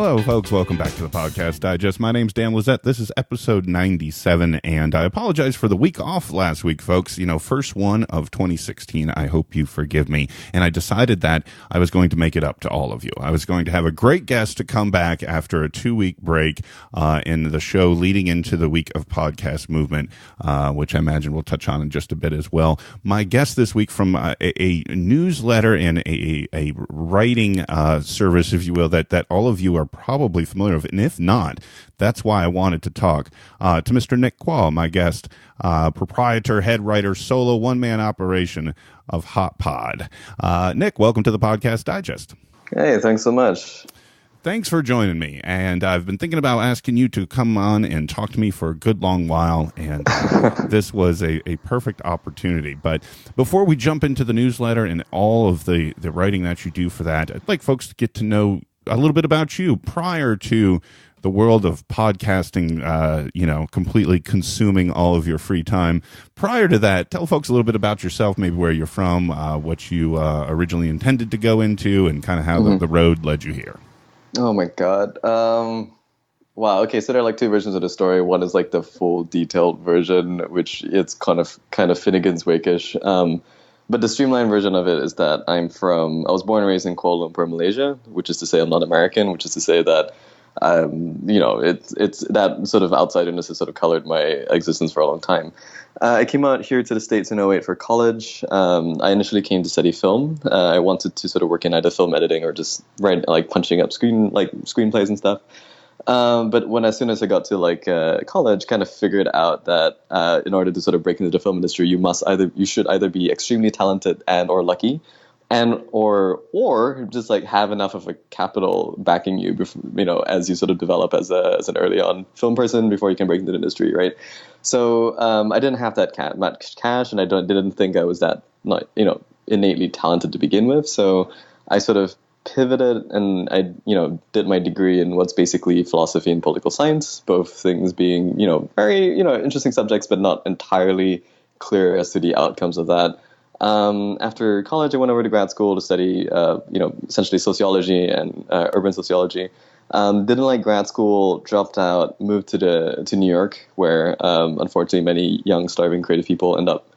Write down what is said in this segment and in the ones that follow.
Hello, folks. Welcome back to the Podcast Digest. My name's Dan Lizette. This is episode 97, and I apologize for the week off last week, folks. You know, first one of 2016. I hope you forgive me. And I decided that I was going to make it up to all of you. I was going to have a great guest to come back after a 2-week break in the show leading into the week of podcast movement, which I imagine we'll touch on in just a bit as well. My guest this week from a newsletter and a writing service, if you will, that all of you are probably familiar with, and if not, that's why I wanted to talk to Mr. Nick Quah, my guest, proprietor, head writer, solo one-man operation of Hot Pod. Nick, welcome to the Podcast Digest. Hey, thanks so much. Thanks for joining me, and I've been thinking about asking you to come on and talk to me for a good long while, and this was a perfect opportunity. But before we jump into the newsletter and all of the writing that you do for that, I'd like folks to get to know a little bit about you prior to the world of podcasting, completely consuming all of your free time. Prior to that, tell folks a little bit about yourself, maybe where you're from, what you originally intended to go into, and kind of how the road led you here. Oh my God. Wow. Okay. So there are like two versions of the story. One is like the full detailed version, which it's kind of Finnegan's Wake-ish. But the streamlined version of it is that I was born and raised in Kuala Lumpur, Malaysia, which is to say I'm not American, which is to say that, it's that sort of outsiderness has sort of colored my existence for a long time. I came out here to the States in 2008 for college. I initially came to study film. I wanted to sort of work in either film editing or just write, like punching up screenplays and stuff. But as soon as I got to college, kind of figured out that in order to sort of break into the film industry, you should either be extremely talented and or lucky, and or just like have enough of a capital backing you, before, as you sort of develop as an early on film person before you can break into the industry, right? So I didn't have that much cash, and I didn't think I was that innately talented to begin with. So I sort of pivoted, and I did my degree in what's basically philosophy and political science, both things being very interesting subjects, but not entirely clear as to the outcomes of that. After college, I went over to grad school to study essentially sociology and urban sociology. Didn't like grad school, dropped out, moved to New York, where unfortunately many young starving creative people end up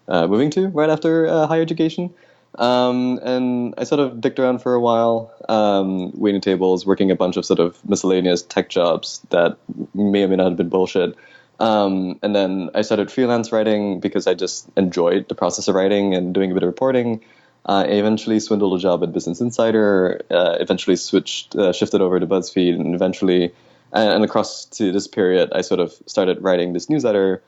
moving to right after higher education. And I sort of dicked around for a while, waiting tables, working a bunch of sort of miscellaneous tech jobs that may or may not have been bullshit. And then I started freelance writing because I just enjoyed the process of writing and doing a bit of reporting. I eventually swindled a job at Business Insider, eventually shifted over to BuzzFeed, and eventually, and across to this period, I sort of started writing this newsletter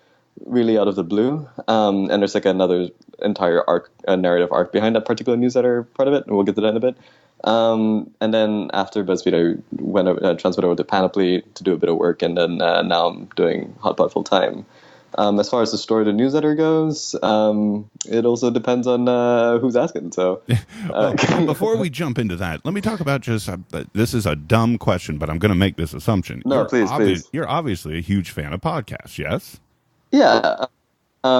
really out of the blue. And there's like another entire narrative arc behind that particular newsletter part of it, and we'll get to that in a bit. And then after BuzzFeed, I transferred over to Panoply to do a bit of work, and then now I'm doing Hotpot full time. As far as the story of the newsletter goes, it also depends on who's asking. So, before we jump into that, let me talk about just this is a dumb question, but I'm going to make this assumption. No, please. You're obviously a huge fan of podcasts, yes? Yeah. There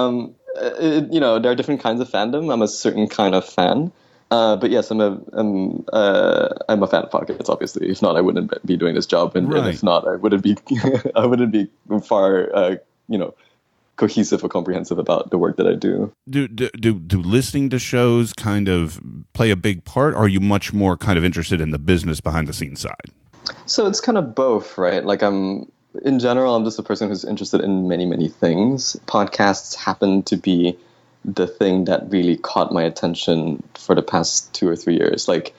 are different kinds of fandom. I'm a certain kind of fan. But yes, I'm a fan of podcasts. Obviously, if not, I wouldn't be doing this job, and if not, I wouldn't be far, cohesive or comprehensive about the work that I do. Do listening to shows kind of play a big part? Or are you much more kind of interested in the business behind the scenes side? So it's kind of both, right? Like in general, I'm just a person who's interested in many, many things. Podcasts happen to be the thing that really caught my attention for the past 2 or 3 years. Like,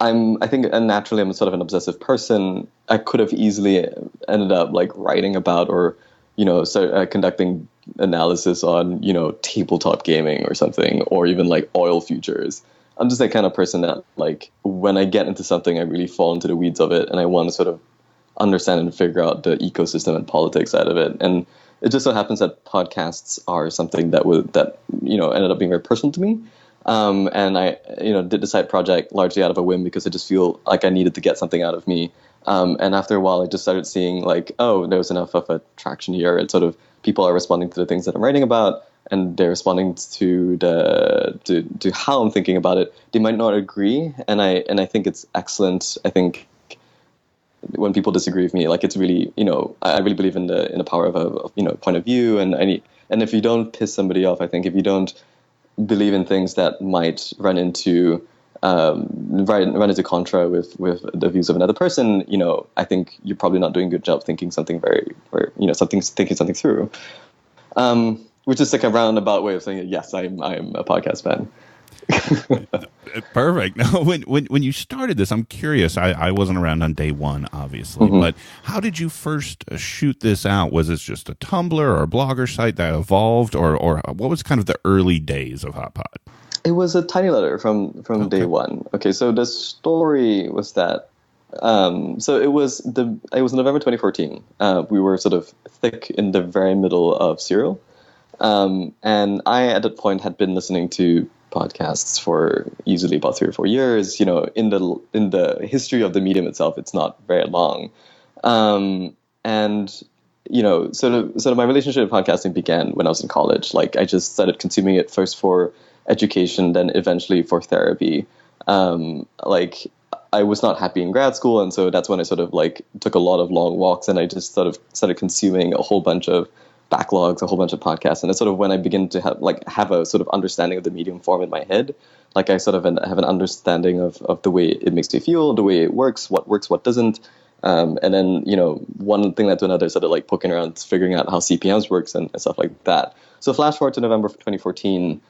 I think naturally I'm sort of an obsessive person. I could have easily ended up like writing about or, conducting analysis on, tabletop gaming or something, or even like oil futures. I'm just that kind of person that like when I get into something, I really fall into the weeds of it, and I want to sort of understand and figure out the ecosystem and politics side of it. And it just so happens that podcasts are something that ended up being very personal to me. And I, did the side project largely out of a whim because I just feel like I needed to get something out of me. And after a while, I just started seeing like, oh, there was enough of a traction here. It's sort of people are responding to the things that I'm writing about, and they're responding to to how I'm thinking about it. They might not agree, and I think it's excellent. I think when people disagree with me, like it's really, I really believe in the power of a point of view, and if you don't piss somebody off, I think if you don't believe in things that might run into contra with the views of another person, I think you're probably not doing a good job thinking something thinking something through. Which is like a roundabout way of saying, yes, I'm a podcast fan. Perfect. Now, when you started this, I'm curious. I wasn't around on day one, obviously, but how did you first shoot this out? Was this just a Tumblr or a Blogger site that evolved, or what was kind of the early days of Hot Pod? It was a tiny letter from day one. Okay, so the story was that. So it was November 2014. We were sort of thick in the very middle of Serial, and I at that point had been listening to podcasts for easily about 3 or 4 years. In the history of the medium itself, it's not very long, and sort of my relationship with podcasting began when I was in college. Like I just started consuming it first for education, then eventually for therapy. Like I was not happy in grad school, and so that's when I sort of like took a lot of long walks, and I just sort of started consuming a whole bunch of backlogs, a whole bunch of podcasts, and it's sort of when I begin to have a sort of understanding of the medium form in my head. Like I sort of have an understanding of the way it makes me feel, the way it works, what doesn't, and then one thing led to another, sort of like poking around, figuring out how CPMs works and stuff like that. So flash forward to November 2014,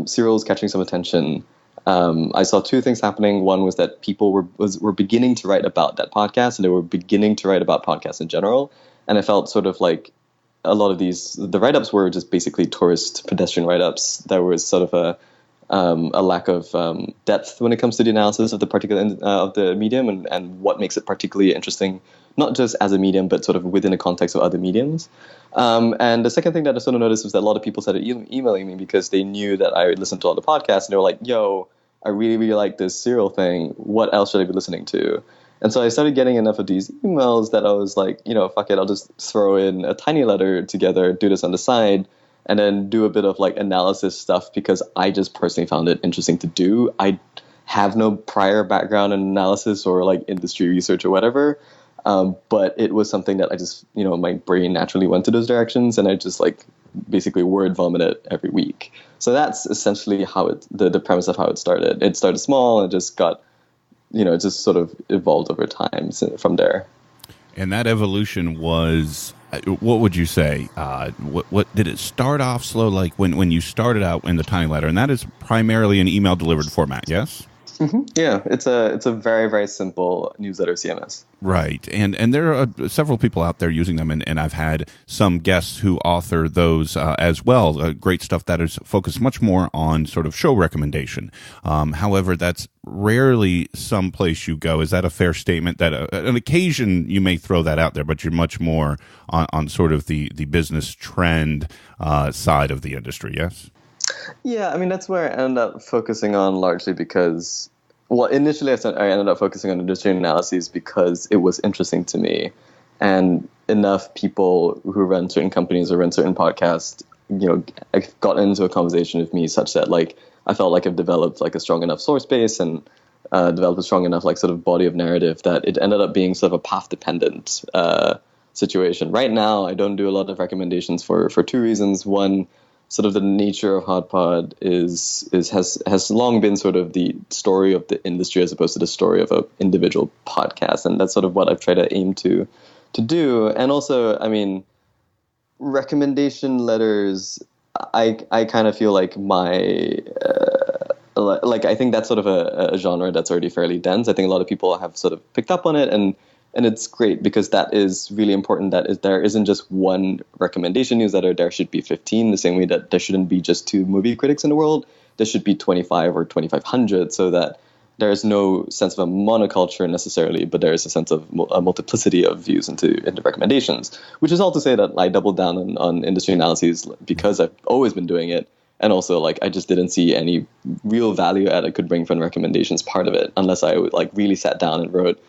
Serial's catching some attention. I saw two things happening. One was that people were beginning to write about that podcast, and they were beginning to write about podcasts in general. And I felt sort of like a lot of the write-ups were just basically tourist pedestrian write-ups. There was sort of a lack of depth when it comes to the analysis of the particular of the medium and what makes it particularly interesting, not just as a medium, but sort of within the context of other mediums. And the second thing that I sort of noticed was that a lot of people started emailing me because they knew that I listened to all the podcasts, and they were like, yo, I really, really like this Serial thing. What else should I be listening to? And so I started getting enough of these emails that I was like, fuck it, I'll just throw in a tiny letter together, do this on the side, and then do a bit of like analysis stuff because I just personally found it interesting to do. I have no prior background in analysis or like industry research or whatever. But it was something that I just, my brain naturally went to those directions, and I just like basically word vomit it every week. So that's essentially how the premise of how it started. It started small and just got, it just sort of evolved over time from there. And that evolution was, what would you say? What did it start off slow, like when you started out in the tiny letter? And that is primarily an email delivered format, yes? Mm-hmm. Yeah, it's a very, very simple newsletter CMS. Right, and there are several people out there using them, and I've had some guests who author those as well. Great stuff that is focused much more on sort of show recommendation. However, that's rarely some place you go. Is that a fair statement? That on occasion you may throw that out there, but you're much more on sort of the business trend side of the industry, yes? Yeah, I mean, that's where I ended up focusing on largely because, well, initially I ended up focusing on industry analyses because it was interesting to me, and enough people who run certain companies or run certain podcasts, got into a conversation with me such that like I felt like I've developed like a strong enough source base and developed a strong enough like sort of body of narrative that it ended up being sort of a path dependent situation. Right now, I don't do a lot of recommendations for two reasons. One, sort of the nature of Hot Pod has long been sort of the story of the industry as opposed to the story of an individual podcast, and that's sort of what I've tried to aim to do. And also, I mean, recommendation letters, I kind of feel like my I think that's sort of a genre that's already fairly dense. I think a lot of people have sort of picked up on it, and it's great because that is really important. There isn't just one recommendation newsletter. There should be 15, the same way that there shouldn't be just 2 movie critics in the world. There should be 25 or 2,500, so that there is no sense of a monoculture necessarily, but there is a sense of a multiplicity of views into recommendations, which is all to say that I doubled down on industry analyses because I've always been doing it. And also, like, I just didn't see any real value add I could bring from recommendations part of it, unless I like really sat down and wrote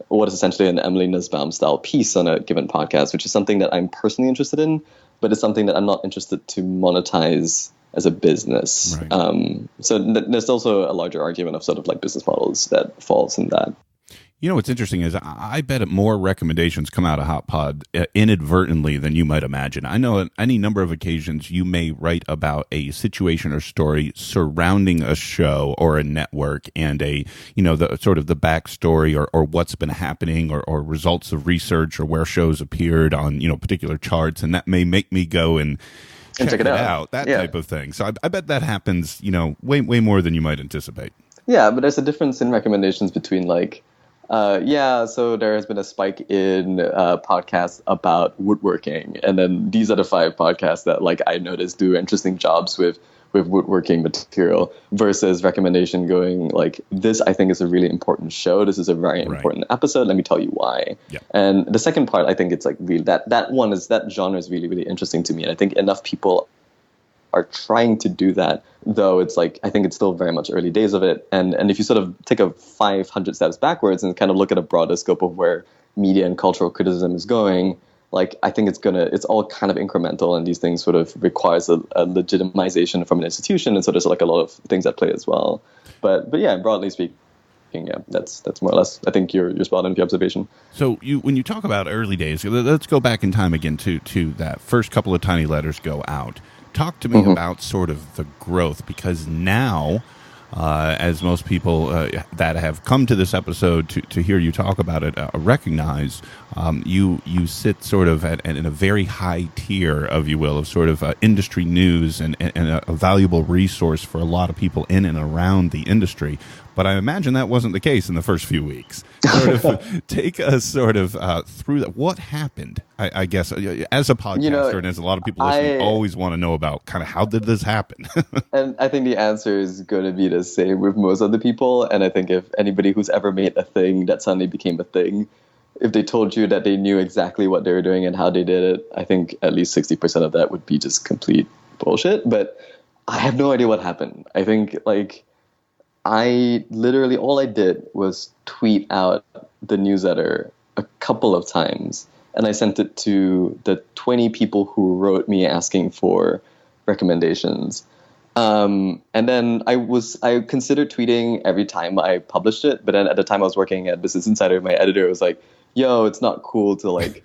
what is essentially an Emily Nussbaum style piece on a given podcast, which is something that I'm personally interested in, but it's something that I'm not interested to monetize as a business. Right. So there's also a larger argument of sort of like business models that falls in that. You know what's interesting is I bet more recommendations come out of Hot Pod inadvertently than you might imagine. I know on any number of occasions you may write about a situation or story surrounding a show or a network and a, you know, the sort of the backstory or what's been happening or results of research or where shows appeared on, you know, particular charts, and that may make me go and check it out, that type of thing. So I bet that happens, you know, way more than you might anticipate. Yeah, but there's a difference in recommendations between like, so there has been a spike in podcasts about woodworking, and then these are the 5 podcasts that like I noticed do interesting jobs with woodworking material, versus recommendation going like, this I think is a really important show. This is a very important episode. Let me tell you why. Yeah. And the second part, I think it's like really that genre is really, really interesting to me, and I think enough people are trying to do that, though it's like, I think it's still very much early days of it. And if you sort of take a 500 steps backwards and kind of look at a broader scope of where media and cultural criticism is going, like, I think it's all kind of incremental, and these things sort of requires a legitimization from an institution. And so there's like a lot of things at play as well. But yeah, broadly speaking, yeah, that's more or less, I think you're spot on with the observation. So when you talk about early days, let's go back in time again to that first couple of tiny letters go out. Talk to me about sort of the growth, because now, as most people that have come to this episode to hear you talk about it recognize, you sit sort of in a very high tier, of you will, of sort of industry news and a valuable resource for a lot of people in and around the industry. But I imagine that wasn't the case in the first few weeks. Sort of take us sort of through that. What happened? I guess as a podcaster, and as a lot of people listening, always want to know about kind of how did this happen? And I think the answer is going to be the same with most other people. And I think if anybody who's ever made a thing that suddenly became a thing, if they told you that they knew exactly what they were doing and how they did it, I think at least 60% of that would be just complete bullshit. But I have no idea what happened. I think like, I literally, all I did was tweet out the newsletter a couple of times, and I sent it to the 20 people who wrote me asking for recommendations. And then I considered tweeting every time I published it, but then at the time I was working at Business Insider, my editor was like, yo, it's not cool to like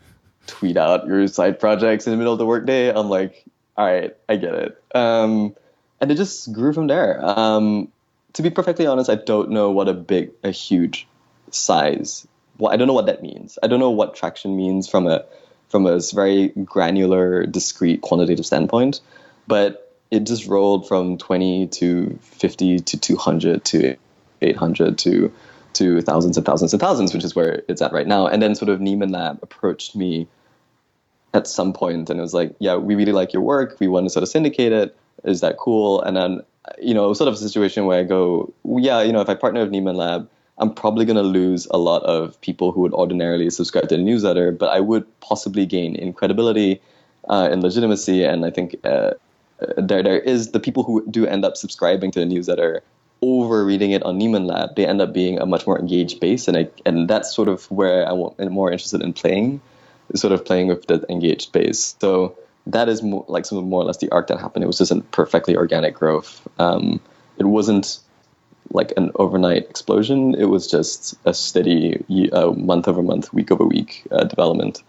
tweet out your side projects in the middle of the workday. I'm like, all right, I get it. And it just grew from there. To be perfectly honest, I don't know what a huge size. Well, I don't know what that means. I don't know what traction means from a very granular, discrete, quantitative standpoint. But it just rolled from 20 to 50 to 200 to 800 to thousands and thousands and thousands, which is where it's at right now. And then sort of Neiman Lab approached me at some point, and it was like, yeah, we really like your work. We want to sort of syndicate it. Is that cool? And then, sort of a situation where I go, yeah, if I partner with Neiman Lab, I'm probably going to lose a lot of people who would ordinarily subscribe to the newsletter, but I would possibly gain in credibility, in legitimacy. And I think there is the people who do end up subscribing to the newsletter over reading it on Neiman Lab. They end up being a much more engaged base. And that's sort of where I'm more interested in playing, is sort of playing with the engaged base. So that is more or less the arc that happened. It was just a perfectly organic growth. It wasn't like an overnight explosion. It was just a steady month over month, week over week development.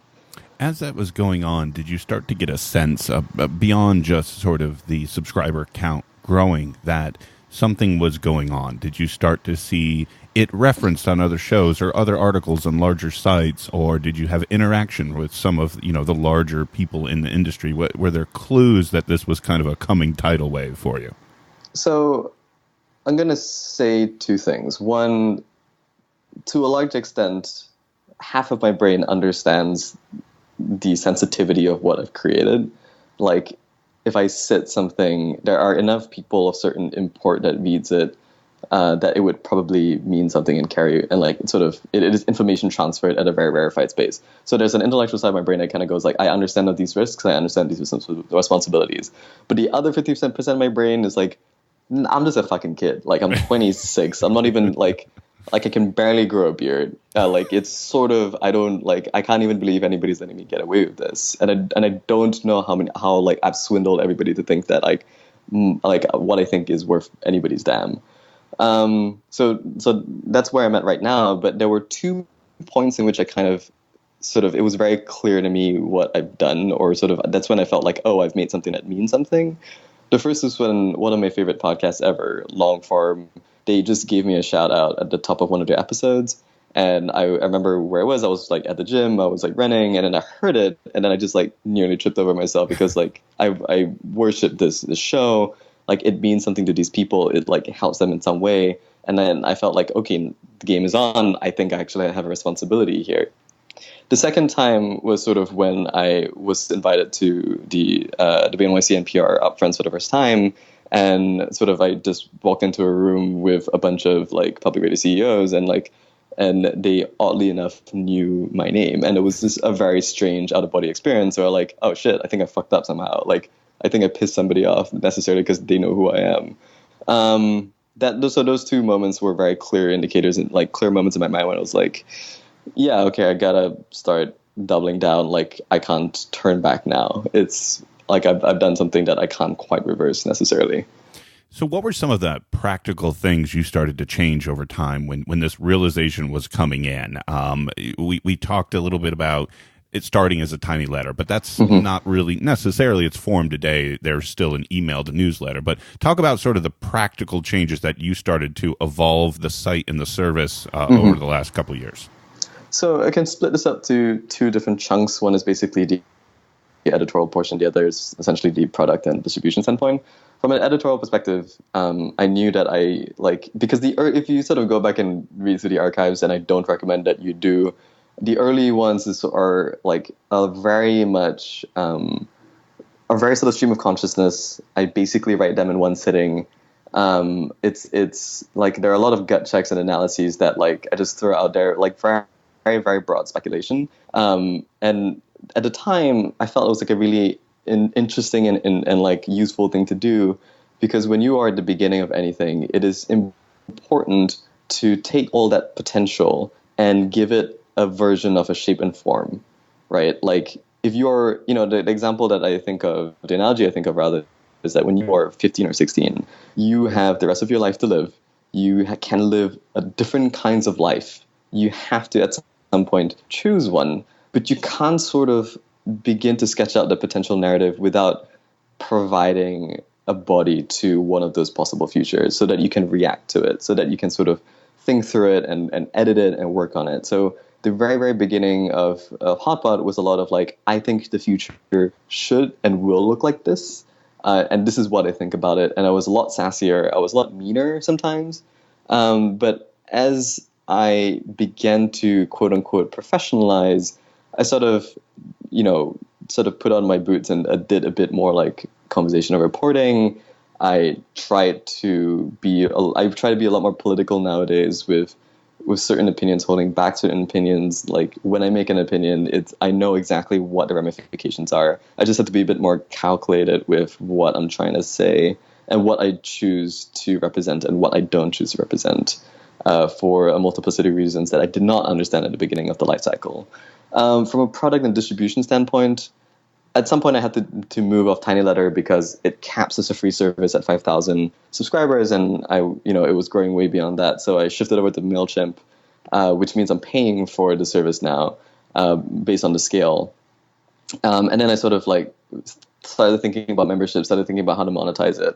As that was going on, did you start to get a sense of, beyond just sort of the subscriber count growing, that something was going on? Did you start to see it referenced on other shows or other articles on larger sites, or did you have interaction with some of the larger people in the industry? Were there clues that this was kind of a coming tidal wave for you? So I'm going to say two things. One, to a large extent, half of my brain understands the sensitivity of what I've created. Like, if I cite something, there are enough people of certain import that reads it, that it would probably mean something and carry, and like it is information transferred at a very rarefied space. So there's an intellectual side of my brain that kind of goes like, I understand these risks, I understand these responsibilities. But the other 50% of my brain is like, I'm just a fucking kid. Like, I'm 26. I'm not even like I can barely grow a beard. Like, it's sort of, I can't even believe anybody's letting me get away with this. And I don't know how I've swindled everybody to think that like what I think is worth anybody's damn. So that's where I'm at right now. But there were 2 points in which I kind of it was very clear to me what I've done, or that's when I felt like, oh, I've made something that means something. The first is when one of my favorite podcasts ever, Longform, they just gave me a shout out at the top of one of their episodes. And I remember where I was like at the gym, I was like running, and then I heard it, and then I just like nearly tripped over myself because like I worship this show. Like it means something to these people. It like helps them in some way. And then I felt like, okay, the game is on. I think I actually have a responsibility here. The second time was sort of when I was invited to the WNYC NPR upfronts for the first time, and sort of I just walked into a room with a bunch of like public radio CEOs, and they oddly enough knew my name, and it was just a very strange out of body experience where like, oh shit, I think I fucked up somehow. Like I think I pissed somebody off necessarily because they know who I am. Those 2 moments were very clear indicators and like clear moments in my mind when I was like, yeah, okay, I gotta start doubling down. Like I can't turn back now. It's like I've done something that I can't quite reverse necessarily. So what were some of the practical things you started to change over time when this realization was coming in? We talked a little bit about it starting as a tiny letter, but that's not really necessarily its form today. There's still an emailed newsletter. But talk about sort of the practical changes that you started to evolve the site and the service over the last couple of years. So I can split this up to 2 different chunks. One is basically the editorial portion. The other is essentially the product and distribution standpoint. From an editorial perspective, I knew that because if you sort of go back and read through the archives, and I don't recommend that you do, the early ones are like a very sort of stream of consciousness. I basically write them in one sitting. It's like there are a lot of gut checks and analyses that like I just throw out there, like very, very, very broad speculation. And at the time, I felt it was like a really interesting and like useful thing to do, because when you are at the beginning of anything, it is important to take all that potential and give it a version of a shape and form, right? Like if you're, the example that I think of, the analogy I think of rather, is that when you are 15 or 16, you have the rest of your life to live. You can live a different kinds of life. You have to, at some point, choose one, but you can't sort of begin to sketch out the potential narrative without providing a body to one of those possible futures so that you can react to it, so that you can sort of think through it and edit it and work on it. So the very, very beginning of Hotpot was a lot of like, I think the future should and will look like this. And this is what I think about it. And I was a lot sassier. I was a lot meaner sometimes. But as I began to quote unquote professionalize, I sort of put on my boots and did a bit more like conversational reporting. I try to be a lot more political nowadays with certain opinions, holding back certain opinions. Like when I make an opinion, I know exactly what the ramifications are. I just have to be a bit more calculated with what I'm trying to say and what I choose to represent and what I don't choose to represent, for a multiplicity of reasons that I did not understand at the beginning of the life cycle. From a product and distribution standpoint, at some point I had to move off Tiny Letter because it caps as a free service at 5,000 subscribers, and it was growing way beyond that. So I shifted over to MailChimp, which means I'm paying for the service now, based on the scale. And then I sort of like started thinking about membership, started thinking about how to monetize it,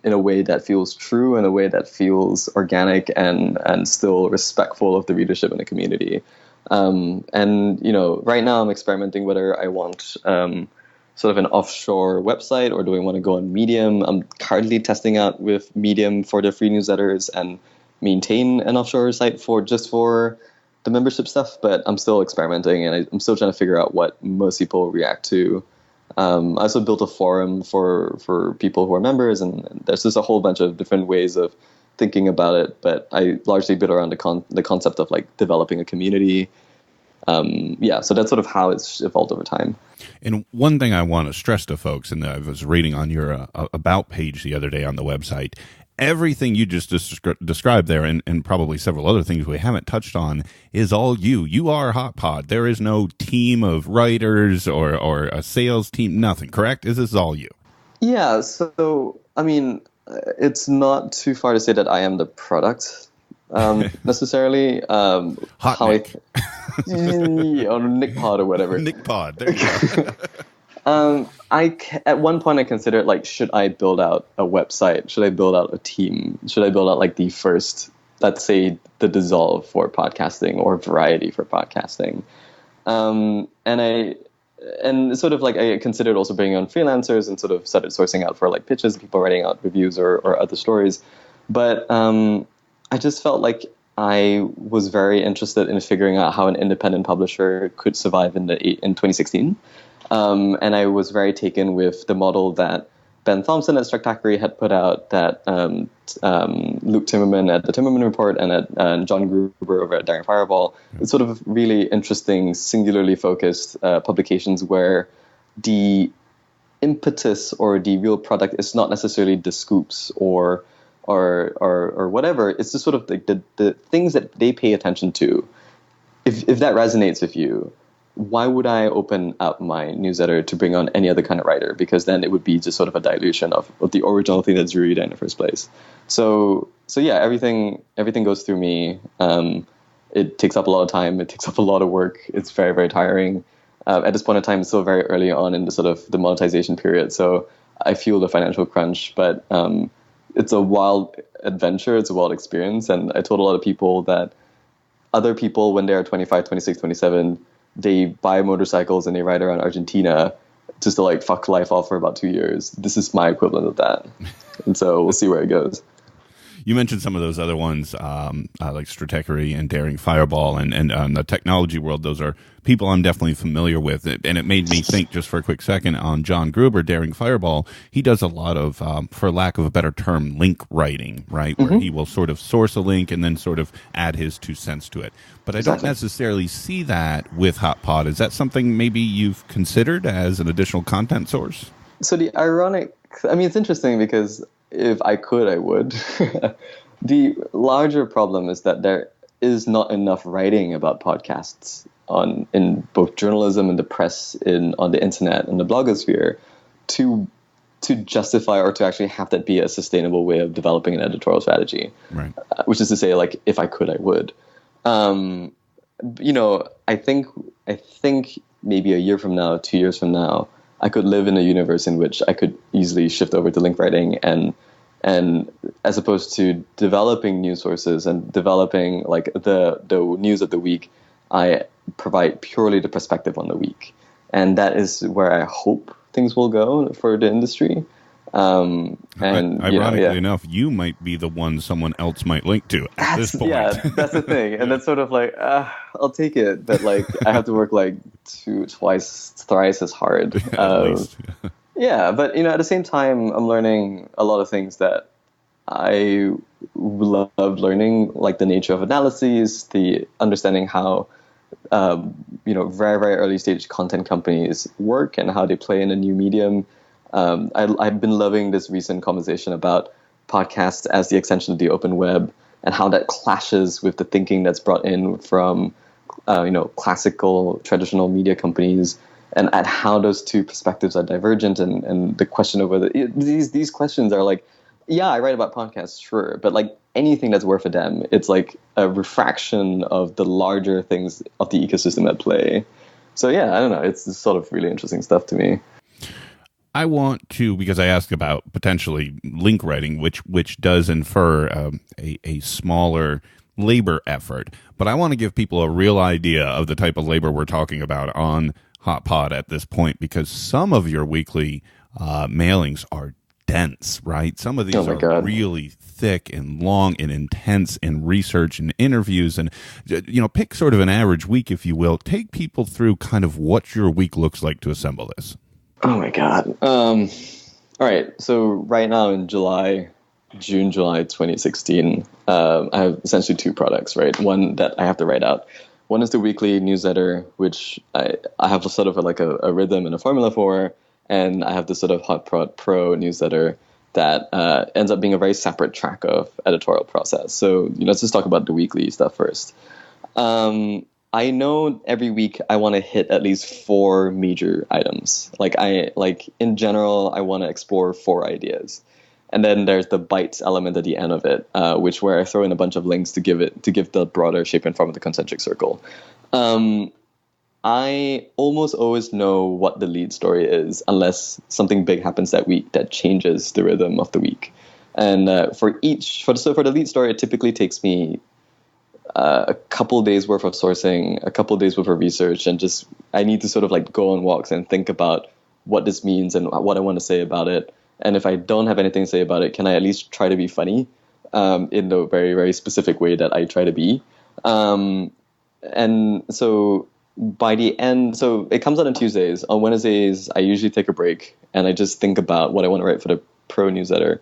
in a way that feels true, in a way that feels organic and still respectful of the readership and the community. Right now I'm experimenting whether I want sort of an offshore website or do I want to go on Medium. I'm currently testing out with Medium for their free newsletters and maintain an offshore site for the membership stuff, but I'm still experimenting and I'm still trying to figure out what most people react to. I also built a forum for people who are members, and there's just a whole bunch of different ways of thinking about it, but I largely built around the concept of like developing a community. So that's sort of how it's evolved over time. And one thing I want to stress to folks, and I was reading on your about page the other day on the website, everything you just described there, and probably several other things we haven't touched on, is all you. You are Hotpot. There is no team of writers or a sales team, nothing, correct? This is all you. Yeah, so, I mean, it's not too far to say that I am the product necessarily. Hot how Nick. or Nick Pod or whatever. Nick Pod. There you go. At one point I considered, like, should I build out a website? Should I build out a team? Should I build out like the first, let's say, the Dissolve for podcasting or Variety for podcasting? And sort of like I considered also bringing on freelancers and sort of started sourcing out for like pitches, people writing out reviews or other stories. But I just felt like I was very interested in figuring out how an independent publisher could survive in 2016. And I was very taken with the model that Ben Thompson at Spectacular had put out, that Luke Timmerman at the Timmerman Report and John Gruber over at Daring Fireball. It's sort of really interesting, singularly focused publications where the impetus or the real product is not necessarily the scoops or whatever. It's just sort of the things that they pay attention to. If that resonates with you, why would I open up my newsletter to bring on any other kind of writer? Because then it would be just sort of a dilution of the original thing that drew you there in the first place. So yeah, everything goes through me. It takes up a lot of time. It takes up a lot of work. It's very, very tiring. At this point in time, it's still very early on in the sort of the monetization period. So I feel the financial crunch, but it's a wild adventure. It's a wild experience. And I told a lot of people that other people, when they're 25, 26, 27, they buy motorcycles and they ride around Argentina just to like fuck life off for about 2 years. This is my equivalent of that. And so we'll see where it goes. You mentioned some of those other ones, like Stratechery and Daring Fireball, and the technology world. Those are people I'm definitely familiar with. And it made me think, just for a quick second, on John Gruber, Daring Fireball. He does a lot of, for lack of a better term, link writing, right? Where he will sort of source a link and then sort of add his 2 cents to it. But I don't necessarily see that with HotPod. Is that something maybe you've considered as an additional content source? So it's interesting because if I could, I would. The larger problem is that there is not enough writing about podcasts in both journalism and the press, on the internet and the blogosphere to justify or to actually have that be a sustainable way of developing an editorial strategy. Right. Which is to say, like, if I could, I would. I think maybe a year from now, 2 years from now, I could live in a universe in which I could easily shift over to link writing and as opposed to developing news sources and developing like the news of the week, I provide purely the perspective on the week. And that is where I hope things will go for the industry. Ironically enough, you might be the one someone else might link to at this point. Yeah, that's the thing. And that's sort of like, I'll take it. But like, I have to work like thrice as hard. At least. Yeah, but at the same time, I'm learning a lot of things that I love learning, like the nature of analyses, the understanding how very, very early stage content companies work and how they play in a new medium. I've been loving this recent conversation about podcasts as the extension of the open web and how that clashes with the thinking that's brought in from classical traditional media companies, and at how those two perspectives are divergent, and the question of whether these questions are like, yeah, I write about podcasts, sure, but like anything that's worth a damn, it's like a refraction of the larger things of the ecosystem at play. So yeah, I don't know, it's sort of really interesting stuff to me. I want to, because I asked about potentially link writing, which does infer a smaller labor effort, but I want to give people a real idea of the type of labor we're talking about on HotPod at this point, because some of your weekly mailings are dense, right? Some of these are really thick and long and intense in research and interviews, and pick sort of an average week, if you will. Take people through kind of what your week looks like to assemble this. Oh my God. All right. So right now in July 2016, I have essentially 2 products, right? One that I have to write out. One is the weekly newsletter, which I have a sort of a rhythm and a formula for, and I have the sort of HotPod Pro newsletter that ends up being a very separate track of editorial process. So let's just talk about the weekly stuff first. I know every week I want to hit at least 4 major items. In general, I want to explore 4 ideas. And then there's the bites element at the end of it, which where I throw in a bunch of links to give the broader shape and form of the concentric circle. I almost always know what the lead story is unless something big happens that week that changes the rhythm of the week. And for the lead story, it typically takes me a couple days worth of sourcing, a couple days worth of research, and just I need to sort of like go on walks and think about what this means and what I want to say about it. And if I don't have anything to say about it, can I at least try to be funny in the very, very specific way that I try to be? And so by the end, so it comes out on Tuesdays. On Wednesdays, I usually take a break and I just think about what I want to write for the pro newsletter.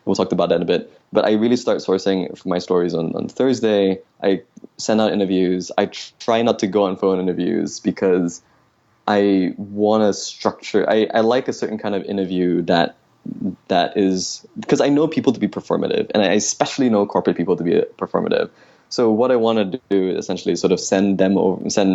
We'll talk about that in a bit. But I really start sourcing for my stories on Thursday. I send out interviews. I try not to go on phone interviews because I want to structure. I like a certain kind of interview that is, because I know people to be performative, and I especially know corporate people to be performative. So what I want to do is essentially sort of send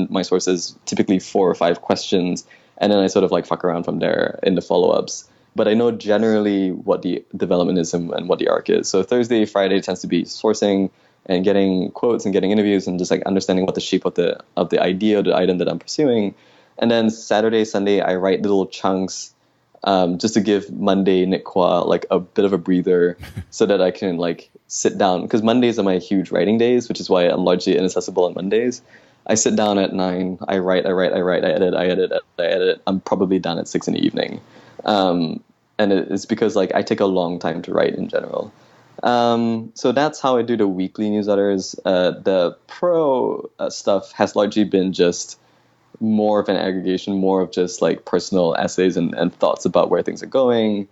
my sources typically 4 or 5 questions, and then I sort of like fuck around from there in the follow-ups. But I know generally what the development is and what the arc is. So Thursday, Friday tends to be sourcing and getting quotes and getting interviews and just like understanding what the shape of the idea or the item that I'm pursuing. And then Saturday, Sunday, I write little chunks just to give Monday, Nick Quah, like a bit of a breather so that I can like sit down. Because Mondays are my huge writing days, which is why I'm largely inaccessible on Mondays. I sit down at 9, I write, I edit. I'm probably done at 6 in the evening. And it's because like I take a long time to write in general. So that's how I do the weekly newsletters. The pro stuff has largely been just more of an aggregation, more of just like personal essays and thoughts about where things are going.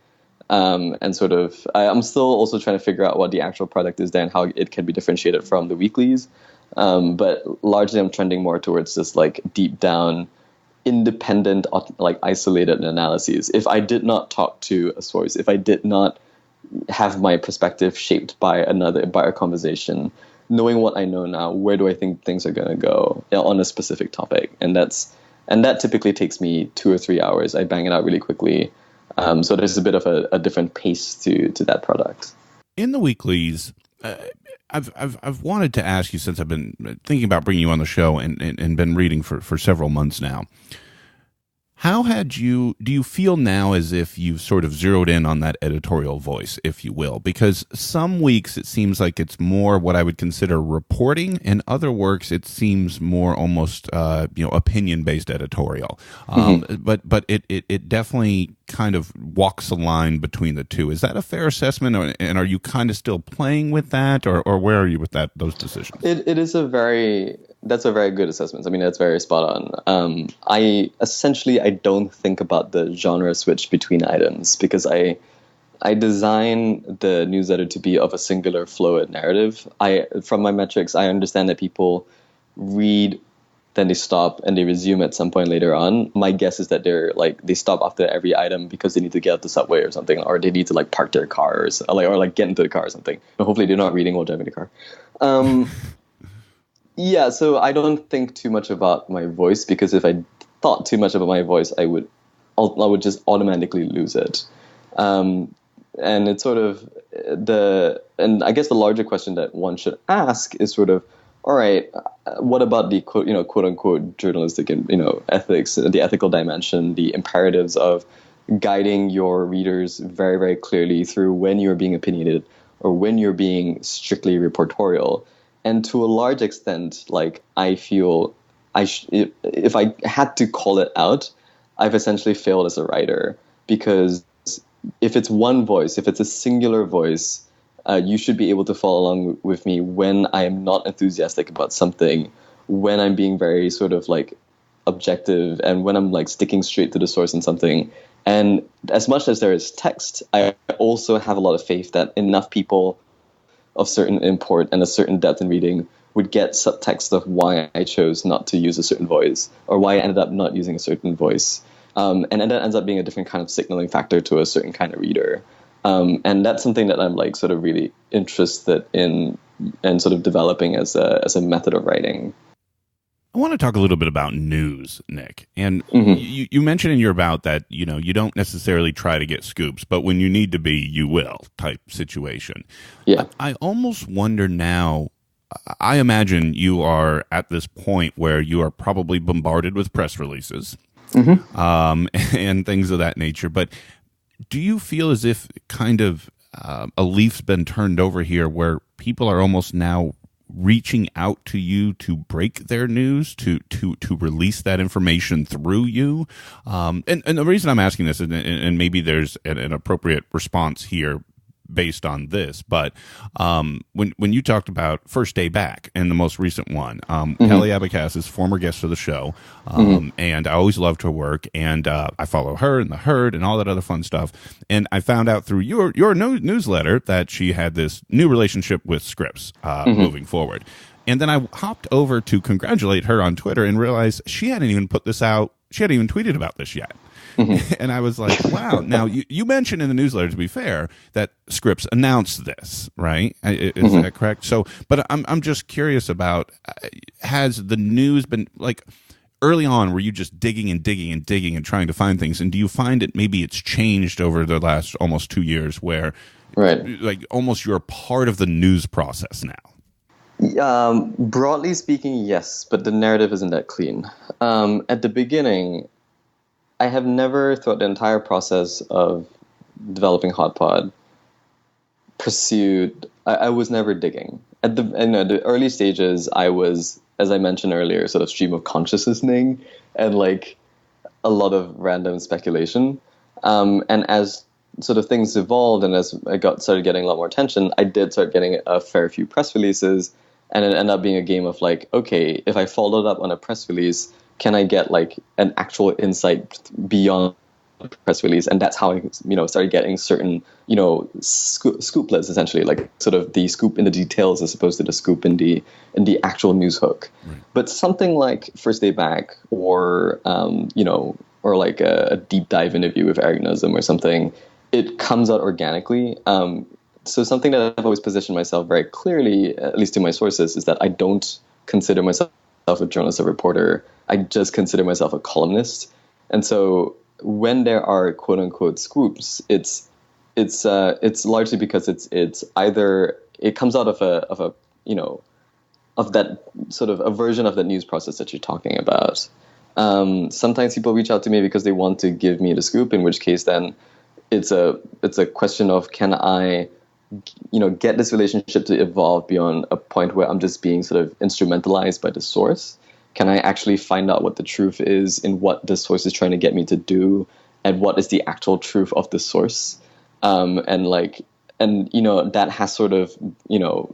And sort of, I'm still also trying to figure out what the actual product is there and how it can be differentiated from the weeklies. But largely I'm trending more towards this like deep down, independent, like isolated analyses. If I did not talk to a source, if I did not have my perspective shaped by a conversation, knowing what I know now, where do I think things are going to go on a specific topic? And that typically takes me 2 or 3 hours. I bang it out really quickly. So there's a bit of a different pace to that product. In the weeklies, I've wanted to ask you, since I've been thinking about bringing you on the show and been reading for several months now. Do you feel now as if you've sort of zeroed in on that editorial voice, if you will? Because some weeks it seems like it's more what I would consider reporting, and other works it seems more almost opinion-based editorial. But it definitely kind of walks a line between the two. Is that a fair assessment, and are you kind of still playing with that, or where are you with those decisions? That's a very good assessment. I mean, that's very spot on. I don't think about the genre switch between items because I design the newsletter to be of a singular flow and narrative. From my metrics, I understand that people read, then they stop and they resume at some point later on. My guess is that they stop after every item because they need to get out the subway or something, or they need to like park their cars or get into the car or something. But hopefully they're not reading while driving the car. Yeah, so I don't think too much about my voice, because if I thought too much about my voice, I would just automatically lose it. And it's sort of and I guess the larger question that one should ask is sort of, all right, what about the quote unquote journalistic and ethics, the ethical dimension, the imperatives of guiding your readers very, very clearly through when you're being opinionated or when you're being strictly reportorial. And to a large extent, like I feel if I had to call it out, I've essentially failed as a writer, because if it's one voice, if it's a singular voice, you should be able to follow along with me when I am not enthusiastic about something, when I'm being very sort of like objective, and when I'm like sticking straight to the source in something. And as much as there is text, I also have a lot of faith that enough people of certain import and a certain depth in reading would get subtext of why I chose not to use a certain voice, or why I ended up not using a certain voice. And then that ends up being a different kind of signaling factor to a certain kind of reader. And that's something that I'm like sort of really interested in and sort of developing as a method of writing. I want to talk a little bit about news, Nick. And Mm-hmm. you mentioned in your about that, you don't necessarily try to get scoops, but when you need to be, you will type situation. Yeah. I almost wonder now, I imagine you are at this point where you are probably bombarded with press releases Mm-hmm. and things of that nature. But do you feel as if kind of a leaf's been turned over here where people are almost now reaching out to you to break their news, to release that information through you? And the reason I'm asking this, and maybe there's an appropriate response here based on this, but when you talked about First Day Back and the most recent one, Kelly Abacass is former guest of the show, and I always loved her work, and I follow her and The Herd and all that other fun stuff, and I found out through your newsletter that she had this new relationship with Scripps moving forward. And then I hopped over to congratulate her on Twitter and realized she hadn't even put this out. She hadn't even tweeted about this yet. And I was like, wow. Now, you mentioned in the newsletter, to be fair, that Scripps announced this, right? Is that correct? So, but I'm just curious about, has the news been, like, early on, were you just digging and digging and digging and trying to find things? And do you find it, maybe it's changed over the last almost 2 years where, like, almost you're a part of the news process now? Broadly speaking, yes, but the narrative isn't that clean. At the beginning, I have never, throughout the entire process of developing HotPod, pursued. I was never digging. At the early stages, I was, as I mentioned earlier, sort of stream of consciousness-ing and like a lot of random speculation. And as sort of things evolved and as I started getting a lot more attention, I did start getting a fair few press releases, and it ended up being a game of like, okay, if I followed up on a press release, can I get like an actual insight beyond the press release? And that's how I, started getting certain, scooplets, essentially, like sort of the scoop in the details as opposed to the scoop in the actual news hook. Right. But something like First Day Back, or or like a deep dive interview with Eric Nuzum or something, it comes out organically. So something that I've always positioned myself very clearly, at least to my sources, is that I don't consider myself a journalist or reporter. I just consider myself a columnist. And so when there are quote unquote scoops, it's largely because it's either it comes out of that sort of a version of the news process that you're talking about. Sometimes people reach out to me because they want to give me the scoop, in which case then it's a question of, can I get this relationship to evolve beyond a point where I'm just being sort of instrumentalized by the source? Can I actually find out what the truth is in what the source is trying to get me to do, and what is the actual truth of the source? That has sort of,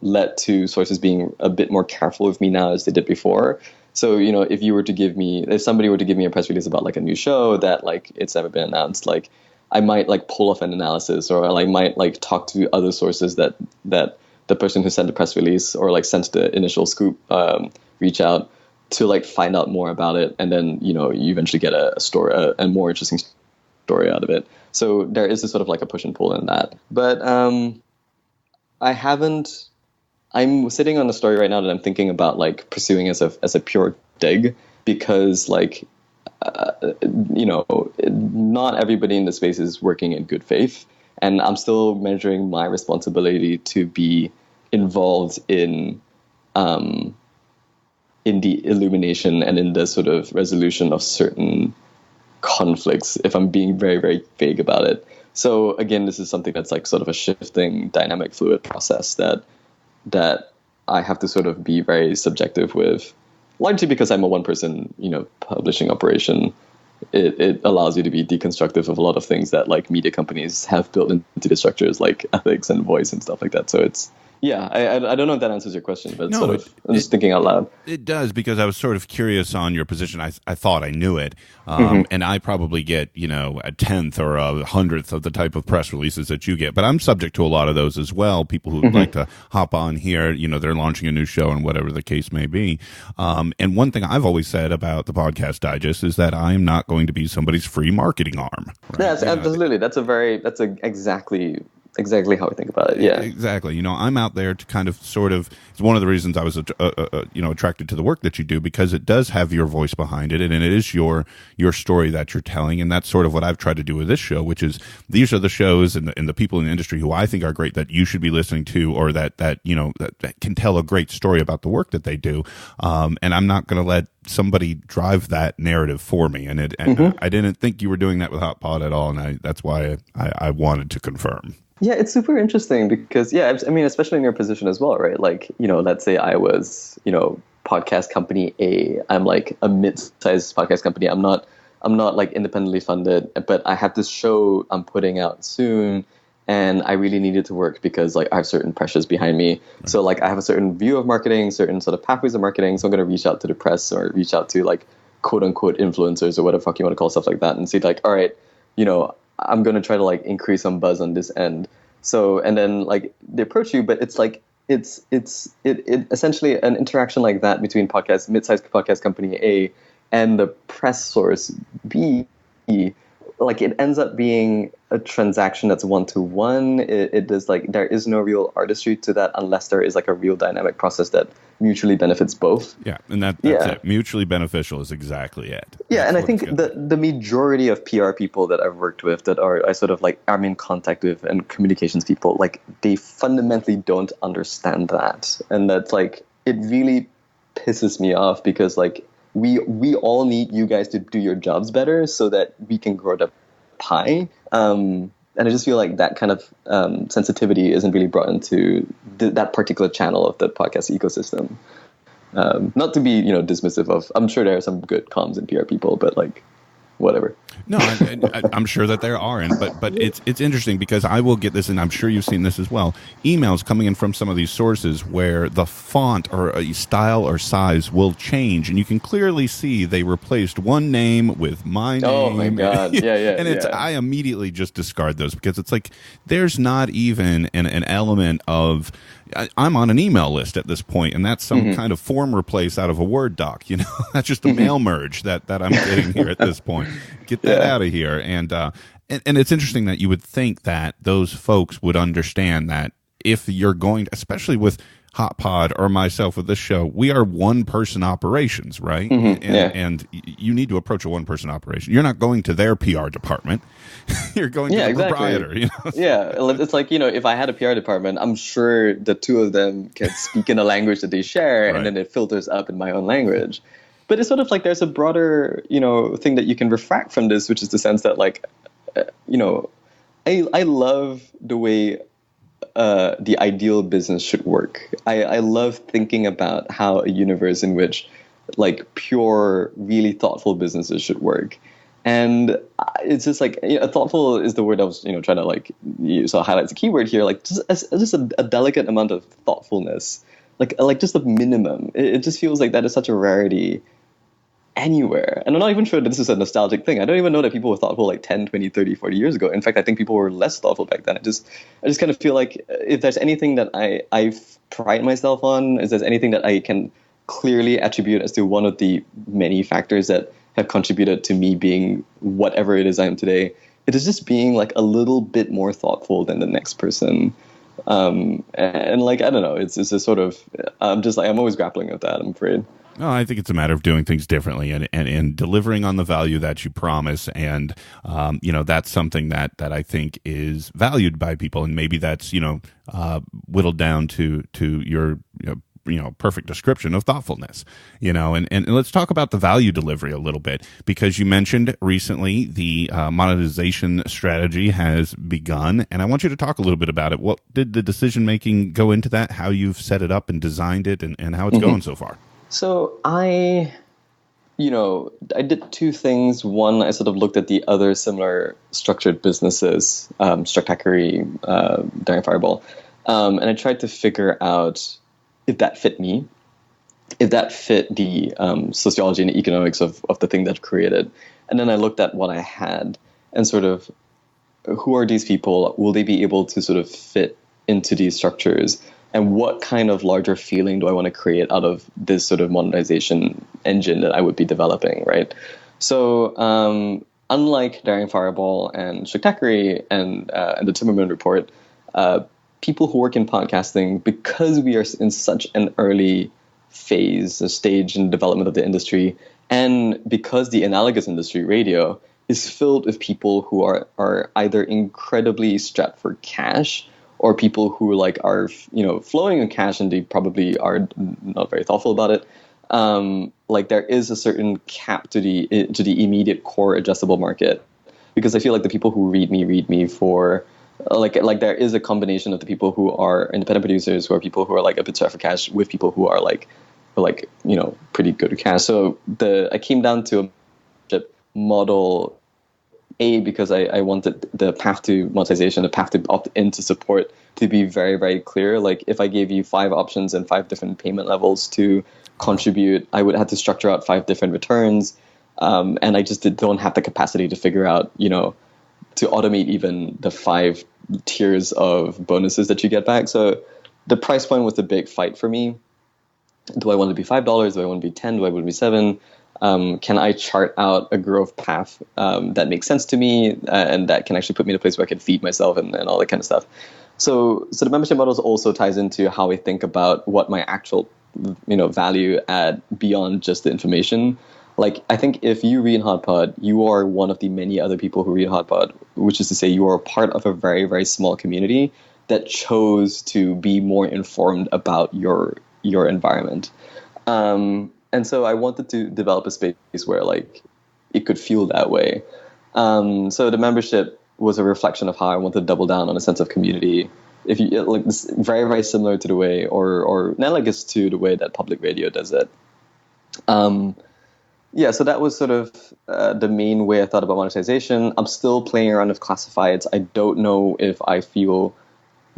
led to sources being a bit more careful with me now as they did before. So, if somebody were to give me a press release about like a new show that like it's never been announced, like I might like pull off an analysis, or I might like talk to other sources that the person who sent the press release or like sent the initial scoop reach out to like find out more about it, and then you eventually get a story, a more interesting story out of it. So there is a sort of like a push and pull in that. But I'm sitting on a story right now that I'm thinking about like pursuing as a pure dig, because like not everybody in the space is working in good faith, and I'm still measuring my responsibility to be involved in the illumination and in the sort of resolution of certain conflicts, if I'm being very, very vague about it. So again, this is something that's like sort of a shifting, dynamic, fluid process that I have to sort of be very subjective with, largely because I'm a one-person, publishing operation. It allows you to be deconstructive of a lot of things that like media companies have built into the structures, like ethics and voice and stuff like that. So it's, yeah, I don't know if that answers your question, but no, I'm just thinking out loud. It does, because I was sort of curious on your position. I thought I knew it, and I probably get a tenth or a hundredth of the type of press releases that you get. But I'm subject to a lot of those as well. People who like to hop on here, they're launching a new show and whatever the case may be. And one thing I've always said about the Podcast Digest is that I'm not going to be somebody's free marketing arm. Right? Yeah, absolutely. That's exactly exactly how I think about it. Yeah. Exactly. I'm out there to kind of sort of, it's one of the reasons I was, attracted to the work that you do, because it does have your voice behind it, and it is your story that you're telling. And that's sort of what I've tried to do with this show, which is these are the shows and the people in the industry who I think are great that you should be listening to, or that can tell a great story about the work that they do. And I'm not going to let somebody drive that narrative for me. And I didn't think you were doing that with Hot Pod at all. And that's why I wanted to confirm. Yeah, it's super interesting because, I mean, especially in your position as well, right? Like, let's say I was, podcast company A. I'm like a mid-sized podcast company. I'm not like independently funded, but I have this show I'm putting out soon, and I really need it to work because like I have certain pressures behind me. Right. So like I have a certain view of marketing, certain sort of pathways of marketing. So I'm going to reach out to the press or reach out to like quote unquote influencers or whatever the fuck you want to call stuff like that, and see like, all right, I'm going to try to like increase some buzz on this end. So, and then like they approach you, but it's like, it essentially an interaction like that between mid-sized podcast company A and the press source B, like it ends up being a transaction that's one-to-one. It is like, there is no real artistry to that unless there is like a real dynamic process that mutually benefits both. Yeah, and that's it. Mutually beneficial is exactly it. Yeah, and I think the majority of PR people that I've worked with that I sort of like I'm in contact with, and communications people, like they fundamentally don't understand that. And that's like, it really pisses me off because like we all need you guys to do your jobs better so that we can grow the pie. And I just feel like that kind of sensitivity isn't really brought into that particular channel of the podcast ecosystem. Not to be, dismissive of, I'm sure there are some good comms and PR people, but like, whatever. No, I'm sure that there are, but it's interesting because I will get this, and I'm sure you've seen this as well. Emails coming in from some of these sources where the font or a style or size will change, and you can clearly see they replaced one name with my name. Oh my god, yeah. And I immediately just discard those because it's like there's not even an element of. I'm on an email list at this point, and that's some kind of form replace out of a Word doc. That's just a mail merge that I'm getting here at this point. Get that out of here. And it's interesting that you would think that those folks would understand that if you're going to, especially with Hot Pod or myself with this show, we are one-person operations, right? And you need to approach a one-person operation. You're not going to their PR department. You're going to the proprietor. Yeah, it's like, if I had a PR department, I'm sure the two of them can speak in a language that they share, right. And then it filters up in my own language. But it's sort of like there's a broader, thing that you can refract from this, which is the sense that, like, I love the way the ideal business should work. I love thinking about how a universe in which like pure, really thoughtful businesses should work. And it's just like, thoughtful is the word I was, trying to like use. So highlights a keyword here, like just a delicate amount of thoughtfulness, like just a minimum. It just feels like that is such a rarity anywhere. And I'm not even sure that this is a nostalgic thing. I don't even know that people were thoughtful like 10, 20, 30, 40 years ago. In fact, I think people were less thoughtful back then. I just kind of feel like if there's anything that I pride myself on, if there's anything that I can clearly attribute as to one of the many factors that have contributed to me being whatever it is I am today, it is just being like a little bit more thoughtful than the next person. And like, I don't know, it's a sort of, I'm always grappling with that, I'm afraid. No, I think it's a matter of doing things differently and delivering on the value that you promise. And, that's something that I think is valued by people. And maybe that's, whittled down to your, perfect description of thoughtfulness, and let's talk about the value delivery a little bit, because you mentioned recently the monetization strategy has begun, and I want you to talk a little bit about it. What did the decision making go into that, how you've set it up and designed it, and how it's going so far? So I did two things. One, I sort of looked at the other similar structured businesses, Structackery, Daring Fireball, and I tried to figure out if that fit me, if that fit the sociology and economics of the thing that I've created. And then I looked at what I had and sort of, who are these people? Will they be able to sort of fit into these structures? And what kind of larger feeling do I want to create out of this sort of monetization engine that I would be developing, right? So unlike Daring Fireball and Structackery and the Timmerman Report, people who work in podcasting, because we are in such an early phase, a stage in development of the industry, and because the analogous industry, radio, is filled with people who are either incredibly strapped for cash, or people who like are flowing in cash, and they probably are not very thoughtful about it. Like there is a certain cap to the immediate core adjustable market, because I feel like the people who read me for like there is a combination of the people who are independent producers, who are people who are like a bit strapped for cash, with people who are like pretty good at cash. So I came down to a model because I wanted the path to monetization, the path to opt into support to be very, very clear. Like if I gave you 5 options and 5 different payment levels to contribute, I would have to structure out 5 different returns. And I just don't have the capacity to figure out, to automate even the 5 tiers of bonuses that you get back. So the price point was a big fight for me. Do I want to be $5? Do I want to be 10? Do I want to be 7? Can I chart out a growth path that makes sense to me and that can actually put me in a place where I can feed myself and all that kind of stuff? So the membership models also ties into how I think about what my actual value add beyond just the information. Like I think if you read HotPod, you are one of the many other people who read HotPod, which is to say you are a part of a very, very small community that chose to be more informed about your environment. And so I wanted to develop a space where like it could feel that way. So the membership was a reflection of how I wanted to double down on a sense of community. If you like, this very, very similar to the way, or analogous to the way that public radio does it. So that was sort of the main way I thought about monetization. I'm still playing around with classifieds. I don't know if I feel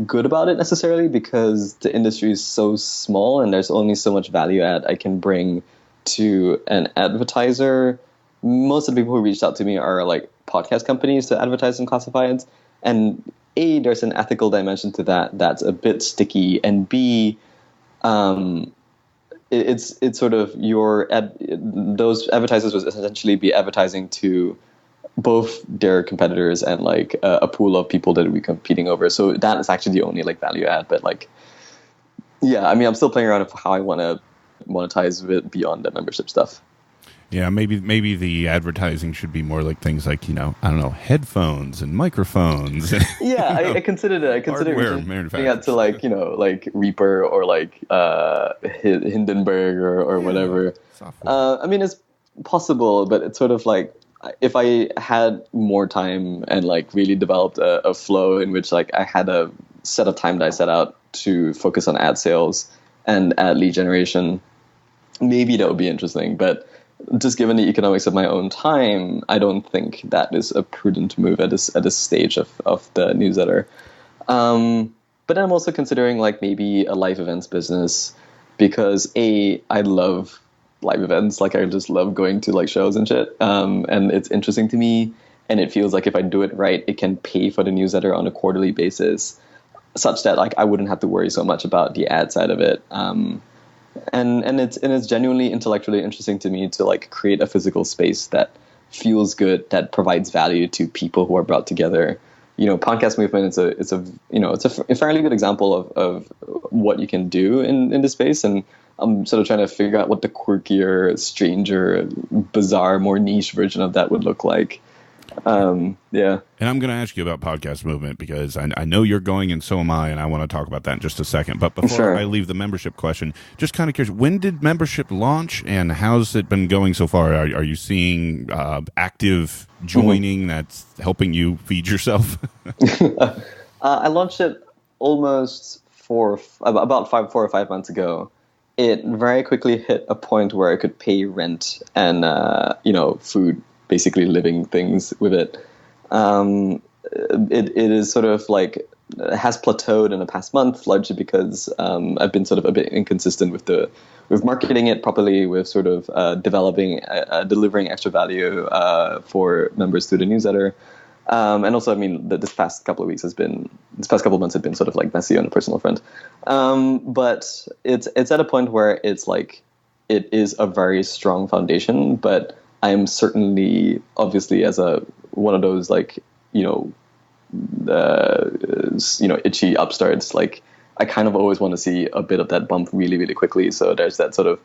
good about it necessarily, because the industry is so small and there's only so much value add I can bring to an advertiser. Most of the people who reached out to me are like podcast companies to advertise in classifieds, and A, there's an ethical dimension to that that's a bit sticky, and B, it's sort of those advertisers would essentially be advertising to both their competitors and like a pool of people that we're competing over. So that is actually the only like value add. But like, yeah, I mean, I'm still playing around with how I want to monetize it beyond the membership stuff. Yeah, maybe the advertising should be more like things like, I don't know, headphones and microphones. Yeah, I considered it. I considered it to like, like Reaper or like Hindenburg or whatever. I mean, it's possible, but it's sort of like, if I had more time and like really developed a flow in which like I had a set of time that I set out to focus on ad sales and ad lead generation, maybe that would be interesting. But just given the economics of my own time, I don't think that is a prudent move at this stage of the newsletter. But then I'm also considering like maybe a live events business, because I love live events. Like I just love going to like shows and shit. And it's interesting to me. And it feels like if I do it right, it can pay for the newsletter on a quarterly basis, such that like I wouldn't have to worry so much about the ad side of it. And it's genuinely intellectually interesting to me to like create a physical space that feels good, that provides value to people who are brought together. Podcast movement it's a fairly good example of what you can do in this space. And I'm sort of trying to figure out what the quirkier, stranger, bizarre, more niche version of that would look like. Yeah. And I'm going to ask you about podcast movement, because I know you're going and so am I, and I want to talk about that in just a second. But before I leave the membership question, just kind of curious, when did membership launch and how's it been going so far? Are you seeing active joining that's helping you feed yourself? I launched it almost about 4 or 5 months ago. It very quickly hit a point where I could pay rent and food, basically living things with it. It is sort of like has plateaued in the past month, largely because I've been sort of a bit inconsistent with marketing it properly, with sort of delivering extra value for members through the newsletter. And also, I mean, this past couple of months have been sort of like messy on a personal front. But it's at a point where it's like, it is a very strong foundation, but I'm certainly, obviously, as one of those like, itchy upstarts, like I kind of always want to see a bit of that bump really, really quickly. So there's that sort of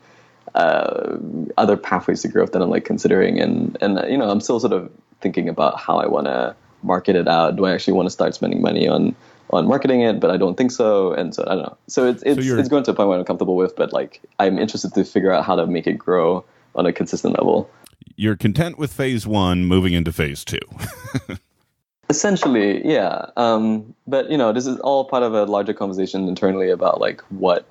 other pathways to growth that I'm like considering, and I'm still sort of thinking about how I want to market it out. Do I actually want to start spending money on marketing it? But I don't think so, and so I don't know. So it's going to a point where I'm comfortable with, but like I'm interested to figure out how to make it grow on a consistent level. You're content with phase 1, moving into phase 2. Essentially, yeah. But this is all part of a larger conversation internally about like what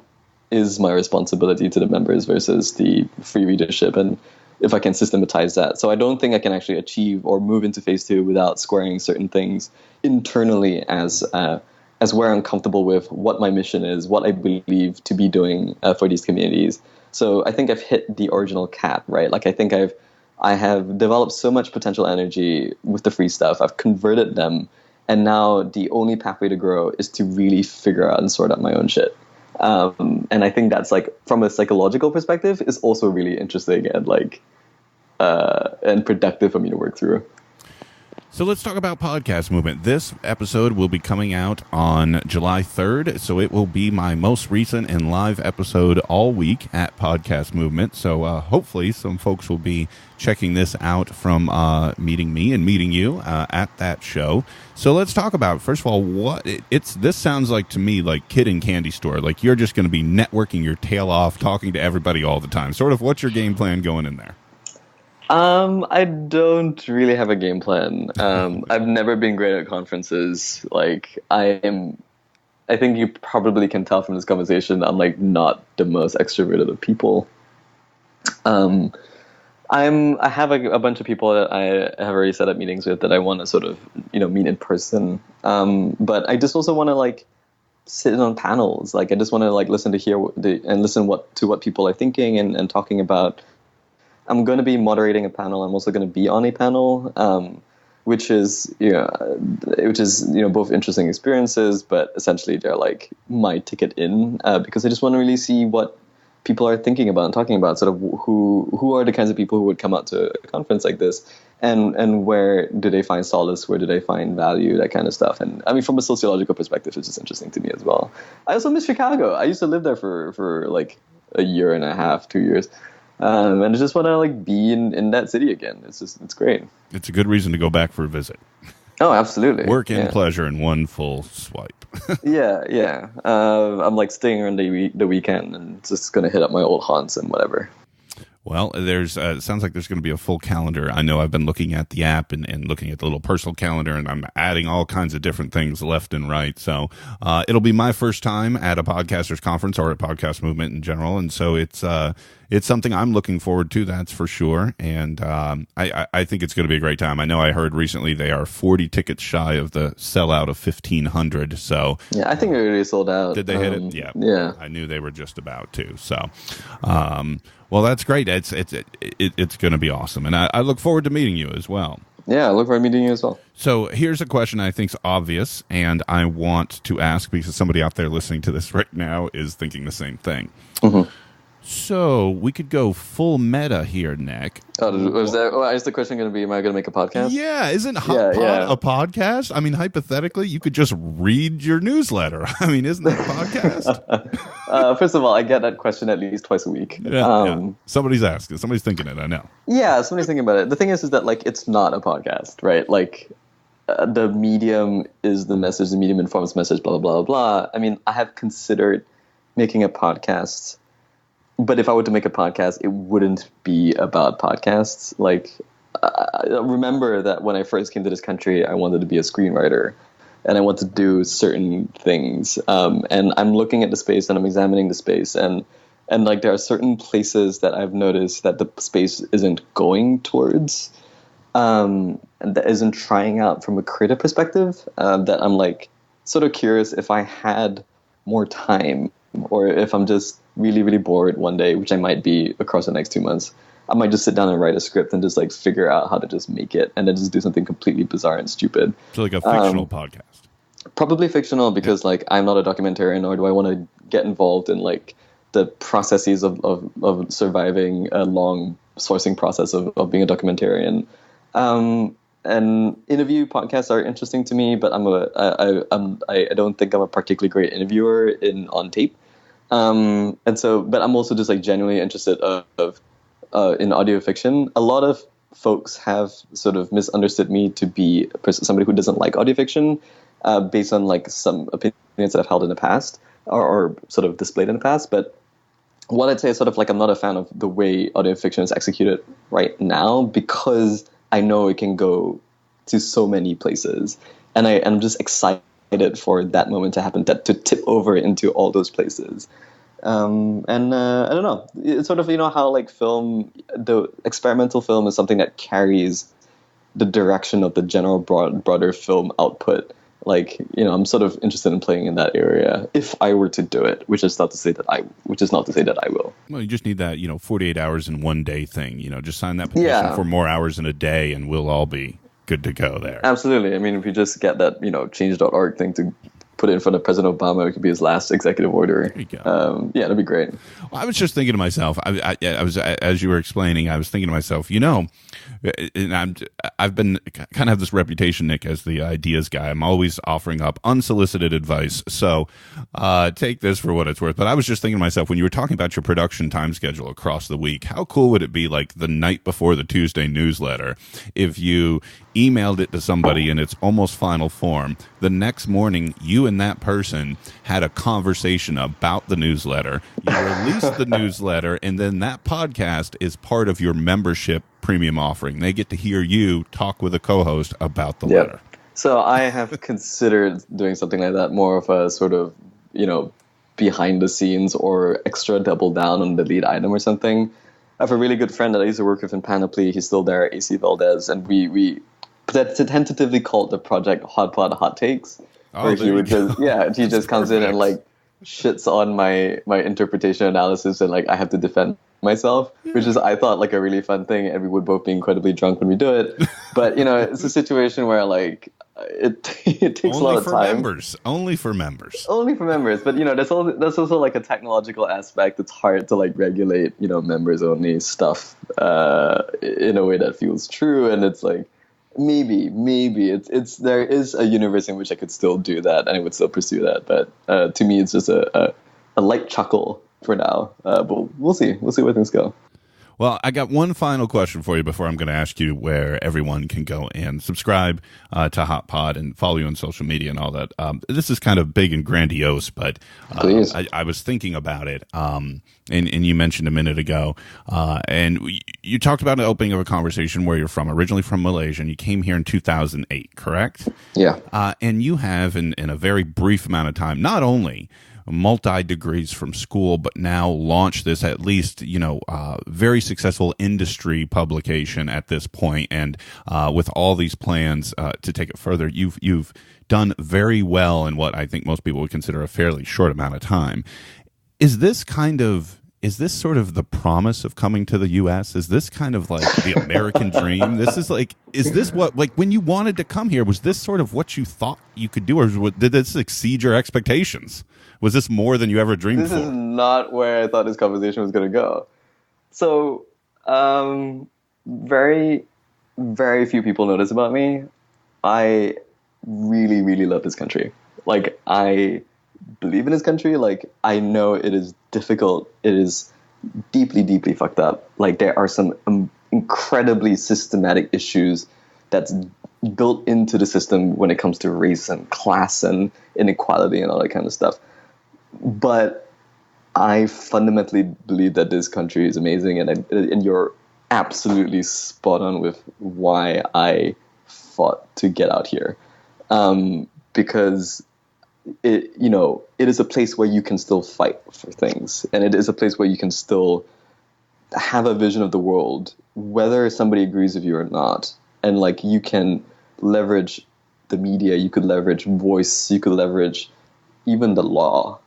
is my responsibility to the members versus the free readership, and if I can systematize that. So I don't think I can actually achieve or move into phase 2 without squaring certain things internally as where I'm comfortable with, what my mission is, what I believe to be doing for these communities. So I think I've hit the original cap, right? Like I think I have developed so much potential energy with the free stuff. I've converted them, and now the only pathway to grow is to really figure out and sort out my own shit. And I think that's like, from a psychological perspective, is also really interesting and like and productive for me to work through. So let's talk about podcast movement. This episode will be coming out on July 3rd, so it will be my most recent and live episode all week at Podcast Movement. So hopefully some folks will be checking this out from meeting me and meeting you at that show. So let's talk about, first of all, this sounds like to me like kid in candy store. Like you're just going to be networking your tail off, talking to everybody all the time. Sort of what's your game plan going in there? I don't really have a game plan. I've never been great at conferences. Like I think you probably can tell from this conversation, I'm like not the most extroverted of people. I have a bunch of people that I have already set up meetings with that I want to sort of, meet in person. But I just also want to like sit in on panels. Like I just want to like listen to what people are thinking and talking about. I'm going to be moderating a panel. I'm also going to be on a panel, which is both interesting experiences, but essentially they're like my ticket in because I just want to really see what people are thinking about and talking about. Sort of who are the kinds of people who would come out to a conference like this, and where do they find solace? Where do they find value? That kind of stuff. And I mean, from a sociological perspective, it's just interesting to me as well. I also miss Chicago. I used to live there for like a year and a half, 2 years. And I just want to like be in that city again. It's great. It's a good reason to go back for a visit. Oh, absolutely. Work and pleasure in one full swipe. Yeah. I'm like staying around the weekend and just going to hit up my old haunts and whatever. Well, it sounds like there's going to be a full calendar. I know I've been looking at the app and looking at the little personal calendar, and I'm adding all kinds of different things left and right. So it'll be my first time at a podcasters conference or at Podcast Movement in general, and so it's something I'm looking forward to, that's for sure. And I think it's going to be a great time. I know I heard recently they are 40 tickets shy of the sellout of 1,500. So yeah, I think they already sold out. Did they hit it? Yeah. Yeah. I knew they were just about to. So, well, that's great. It's going to be awesome, and I look forward to meeting you as well. Yeah, I look forward to meeting you as well. So here's a question I think is obvious, and I want to ask because somebody out there listening to this right now is thinking the same thing. Mm-hmm. So we could go full meta here, Nick. Is the question going to be, am I going to make a podcast? Yeah, isn't a podcast? I mean, hypothetically, you could just read your newsletter. I mean, isn't that a podcast? First of all, I get that question at least twice a week. Yeah. Somebody's asking. Somebody's thinking it, I know. Yeah, somebody's thinking about it. The thing is that, like, it's not a podcast, right? Like, the medium is the message, the medium informs message, blah, blah, blah, blah. I mean, I have considered making a podcast, but if I were to make a podcast, it wouldn't be about podcasts. Like, I remember that when I first came to this country, I wanted to be a screenwriter, and I wanted to do certain things. And I'm looking at the space, and I'm examining the space, and like there are certain places that I've noticed that the space isn't going towards, and that isn't trying out from a creative perspective. That I'm like sort of curious if I had more time, or if I'm just really, really bored one day, which I might be across the next 2 months, I might just sit down and write a script and just like figure out how to just make it, and then just do something completely bizarre and stupid. So like a fictional podcast. Probably fictional, because like I'm not a documentarian, nor do I want to get involved in like the processes of surviving a long sourcing process of being a documentarian. and interview podcasts are interesting to me, but I don't think I'm a particularly great interviewer on tape. And so, but I'm also just like genuinely interested in audio fiction. A lot of folks have sort of misunderstood me to be somebody who doesn't like audio fiction, based on like some opinions that I've held in the past or sort of displayed in the past. But what I'd say is sort of like I'm not a fan of the way audio fiction is executed right now, because I know it can go to so many places, and I'm just excited for that moment to happen, to tip over into all those places. I don't know. It's sort of, how like the experimental film is something that carries the direction of the general broader film output. Like, I'm sort of interested in playing in that area if I were to do it, which is not to say that I will. Well, you just need that, 48 hours in one day thing, just sign that petition for more hours in a day and we'll all be good to go there. Absolutely. I mean, if you just get that, change.org thing to put it in front of President Obama, it could be his last executive order. There you go. That'd be great. Well, I was just thinking to myself, I was, as you were explaining, I was thinking to myself, and I've been kind of have this reputation, Nick, as the ideas guy. I'm always offering up unsolicited advice. So take this for what it's worth. But I was just thinking to myself, when you were talking about your production time schedule across the week, how cool would it be, like the night before the Tuesday newsletter, if you emailed it to somebody in its almost final form, the next morning you and that person had a conversation about the newsletter, you released the newsletter, and then that podcast is part of your membership premium offering. They get to hear you talk with a co-host about the letter. So I have considered doing something like that, more of a sort of, behind the scenes or extra double down on the lead item or something. I have a really good friend that I used to work with in Panoply. He's still there, AC Valdez, and we tentatively called the project Hot Pod Hot Takes, where he would just comes in and like shits on my interpretation analysis, and like I have to defend myself, which is, I thought, like a really fun thing, and we would both be incredibly drunk when we do it. But it's a situation where like it takes a lot of time. Only for members. But there's also like a technological aspect. It's hard to like regulate members only stuff in a way that feels true, and it's like maybe it's there is a universe in which I could still do that and I would still pursue that. But to me, it's just a light chuckle for now. But we'll see where things go. Well, I got one final question for you before I'm going to ask you where everyone can go and subscribe to Hot Pod and follow you on social media and all that. This is kind of big and grandiose, but I was thinking about it, and you mentioned a minute ago, and you talked about an opening of a conversation where you're from, originally from Malaysia, and you came here in 2008, correct? Yeah. And you have, in a very brief amount of time, not only multi-degrees from school, but now launch this at least, very successful industry publication at this point, and with all these plans to take it further, you've done very well in what I think most people would consider a fairly short amount of time. Is this sort of the promise of coming to the U.S.? Is this kind of like the American dream? Is this what, like, when you wanted to come here, was this sort of what you thought you could do, or did this exceed your expectations? Was this more than you ever dreamed for? This is not where I thought this conversation was going to go. So, very, very few people know this about me. I really, really love this country. Like, I believe in this country. Like, I know it is difficult. It is deeply, deeply fucked up. Like, there are some incredibly systematic issues that's built into the system when it comes to race and class and inequality and all that kind of stuff. But I fundamentally believe that this country is amazing, and you're absolutely spot on with why I fought to get out here, because it is a place where you can still fight for things, and it is a place where you can still have a vision of the world, whether somebody agrees with you or not, and like you can leverage the media, you could leverage voice, you could leverage even the law.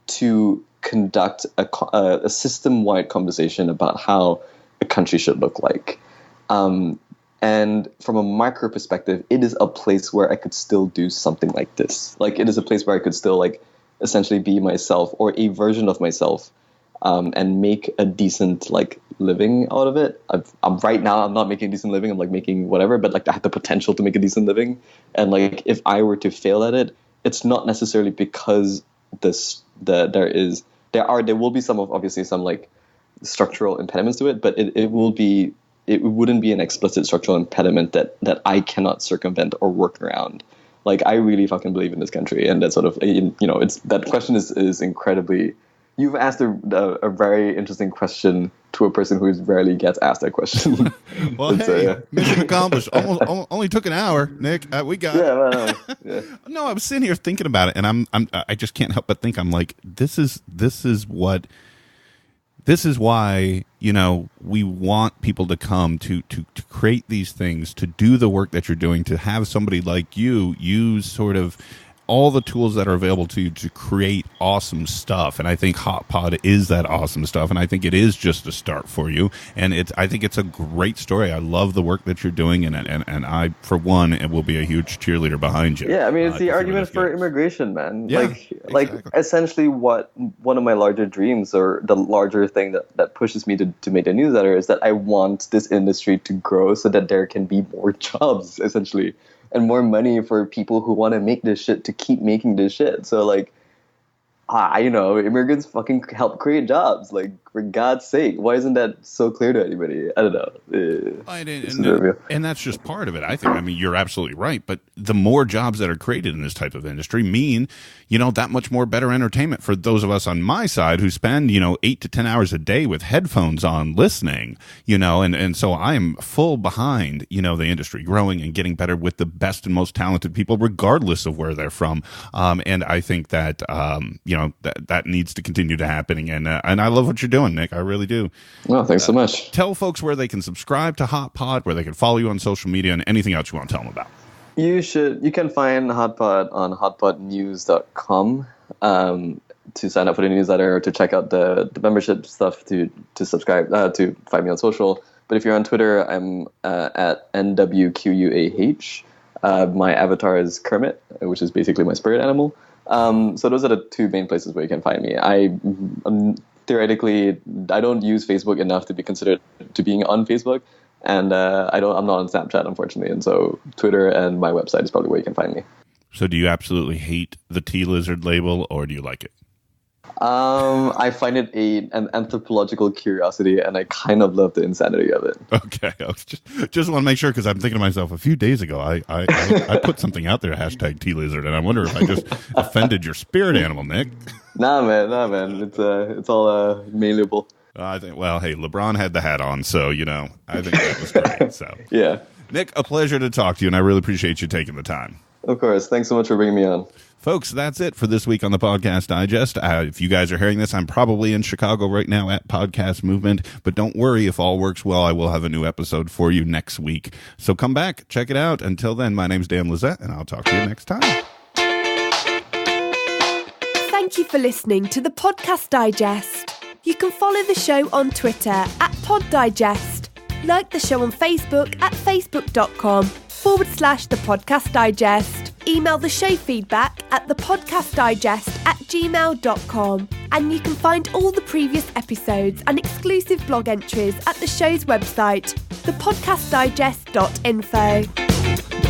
To conduct a system-wide conversation about how a country should look like. And from a micro perspective, it is a place where I could still do something like this. Like, it is a place where I could still, like, essentially be myself, or a version of myself, and make a decent living out of it. Right now I'm not making a decent living. I'm making whatever, but I have the potential to make a decent living. And if I were to fail at it, it's not necessarily because there will be obviously some structural impediments to it, but it wouldn't be an explicit structural impediment that I cannot circumvent or work around. I really fucking believe in this country, and that that question is incredibly. You've asked a very interesting question to a person who rarely gets asked that question. Well, mission accomplished. Only took an hour, Nick. We got it. Yeah. No, I was sitting here thinking about it, and I just can't help but think this is why we want people to come to create these things, to do the work that you're doing, to have somebody like you use sort of all the tools that are available to you to create awesome stuff. And I think Hot Pod is that awesome stuff, and I think it is just a start for you. And I think it's a great story. I love the work that you're doing, and I, for one, it will be a huge cheerleader behind you. Yeah, I mean, it's the argument for immigration, man. Yeah, exactly. Essentially what one of my larger dreams, or the larger thing that pushes me to make a newsletter, is that I want this industry to grow so that there can be more jobs, essentially, and more money for people who want to make this shit to keep making this shit. So immigrants fucking help create jobs. For God's sake, why isn't that so clear to anybody? I don't know. And that's just part of it, I think. I mean, you're absolutely right. But the more jobs that are created in this type of industry mean, that much more better entertainment for those of us on my side who spend, 8 to 10 hours a day with headphones on listening, and so I am full behind, the industry growing and getting better with the best and most talented people, regardless of where they're from. And I think that, that needs to continue to happen. And I love what you're doing, Nick. I really do. Well, thanks so much. Tell folks where they can subscribe to Hot Pod, where they can follow you on social media, and anything else you want to tell them about. You can find Hot Pod on hotpodnews.com to sign up for the newsletter, or to check out the membership stuff, to subscribe, to find me on social. But if you're on Twitter, I'm at NWQUAH. My avatar is Kermit, which is basically my spirit animal. So those are the two main places where you can find me. Theoretically, I don't use Facebook enough to be considered to being on Facebook, and I'm not on Snapchat, unfortunately. And so Twitter and my website is probably where you can find me. So do you absolutely hate the T-Lizard label, or do you like it? I find it an anthropological curiosity, and I kind of love the insanity of it. Okay, I just want to make sure, because I'm thinking to myself, a few days ago, I put something out there, hashtag T-Lizard, and I wonder if I just offended your spirit animal, Nick. Nah, man, it's all malleable. I think, well, hey, LeBron had the hat on, so, I think that was great. So, yeah. Nick, a pleasure to talk to you, and I really appreciate you taking the time. Of course. Thanks so much for bringing me on. Folks, that's it for this week on the Podcast Digest. If you guys are hearing this, I'm probably in Chicago right now at Podcast Movement, but don't worry, if all works well, I will have a new episode for you next week. So come back, check it out. Until then, my name's Dan Lizette, and I'll talk to you next time. Thank you for listening to the Podcast Digest. You can follow the show on Twitter at Pod Digest. Like the show on Facebook at facebook.com/The Podcast Digest. Email the show feedback at thepodcastdigest@gmail.com. And you can find all the previous episodes and exclusive blog entries at the show's website, thepodcastdigest.info.